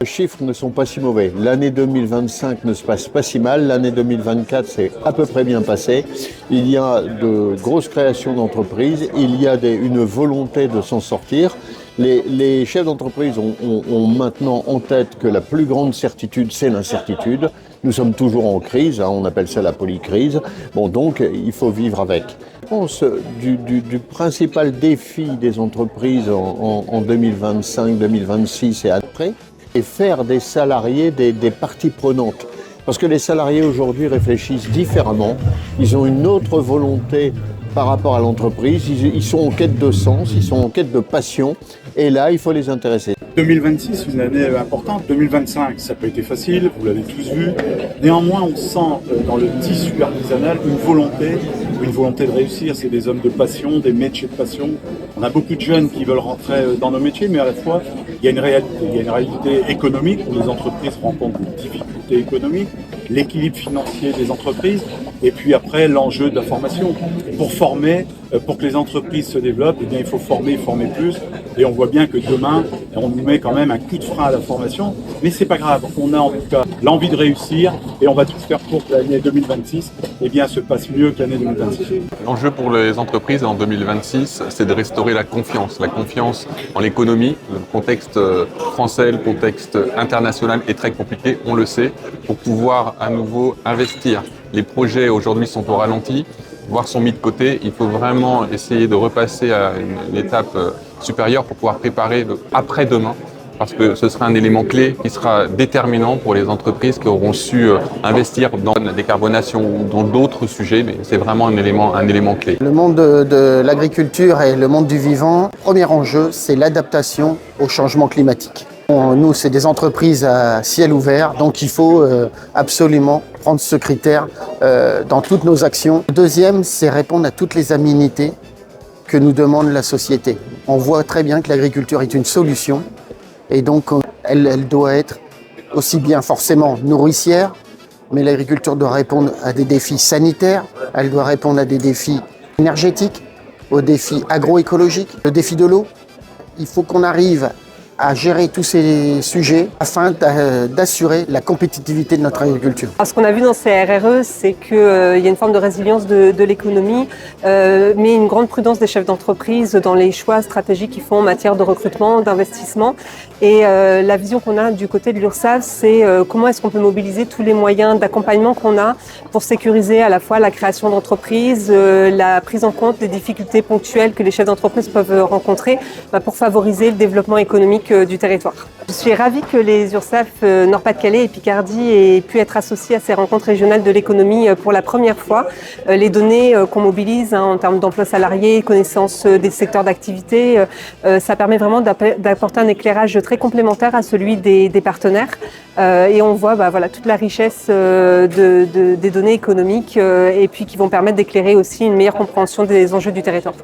Les chiffres ne sont pas si mauvais. L'année 2025 ne se passe pas si mal. L'année 2024 s'est à peu près bien passée. Il y a de grosses créations d'entreprises. Il y a une volonté de s'en sortir. Les chefs d'entreprise ont maintenant en tête que la plus grande certitude, c'est l'incertitude. Nous sommes toujours en crise, on appelle ça la polycrise. Bon, donc, il faut vivre avec. Je pense du principal défi des entreprises en 2025, 2026 et après, et faire des salariés des parties prenantes. Parce que les salariés aujourd'hui réfléchissent différemment, ils ont une autre volonté par rapport à l'entreprise, ils sont en quête de sens, ils sont en quête de passion, et là, il faut les intéresser. 2026, une année importante. 2025, ça n'a pas été facile, vous l'avez tous vu. Néanmoins, on sent dans le tissu artisanal une volonté de réussir. C'est des hommes de passion, des métiers de passion. On a beaucoup de jeunes qui veulent rentrer dans nos métiers, mais à la fois, il y a une réalité. Il y a une réalité économique où les entreprises rencontrent des difficultés économiques, l'équilibre financier des entreprises, et puis après, l'enjeu de la formation. Pour former, pour que les entreprises se développent, eh bien, il faut former plus. Et on voit bien que demain, on nous met quand même un coup de frein à la formation. Mais c'est pas grave. On a en tout cas l'envie de réussir et on va tout faire pour que l'année 2026 eh bien, se passe mieux que l'année 2026. L'enjeu pour les entreprises en 2026, c'est de restaurer la confiance en l'économie. Le contexte français, le contexte international est très compliqué, on le sait, pour pouvoir à nouveau investir. Les projets aujourd'hui sont au ralenti, voire sont mis de côté. Il faut vraiment essayer de repasser à une étape supérieure pour pouvoir préparer le après-demain, parce que ce sera un élément clé qui sera déterminant pour les entreprises qui auront su investir dans la décarbonation ou dans d'autres sujets, mais c'est vraiment un élément clé. Le monde de l'agriculture et le monde du vivant, premier enjeu, c'est l'adaptation au changement climatique. Nous, c'est des entreprises à ciel ouvert, donc il faut absolument prendre ce critère dans toutes nos actions. Le deuxième, c'est répondre à toutes les aménités que nous demande la société. On voit très bien que l'agriculture est une solution et donc elle doit être aussi bien forcément nourricière, mais l'agriculture doit répondre à des défis sanitaires, elle doit répondre à des défis énergétiques, aux défis agroécologiques, le défi de l'eau. Il faut qu'on arrive à gérer tous ces sujets afin d'assurer la compétitivité de notre agriculture. Alors, ce qu'on a vu dans ces RRE, c'est qu'il y a une forme de résilience de l'économie, mais une grande prudence des chefs d'entreprise dans les choix stratégiques qu'ils font en matière de recrutement, d'investissement. Et la vision qu'on a du côté de l'URSSAF, c'est comment est-ce qu'on peut mobiliser tous les moyens d'accompagnement qu'on a pour sécuriser à la fois la création d'entreprises, la prise en compte des difficultés ponctuelles que les chefs d'entreprise peuvent rencontrer pour favoriser le développement économique du territoire. Je suis ravie que les URSSAF Nord-Pas-de-Calais et Picardie aient pu être associés à ces rencontres régionales de l'économie pour la première fois. Les données qu'on mobilise en termes d'emploi salarié, connaissance des secteurs d'activité, ça permet vraiment d'apporter un éclairage très complémentaire à celui des partenaires. Et on voit toute la richesse des données économiques et puis qui vont permettre d'éclairer aussi une meilleure compréhension des enjeux du territoire.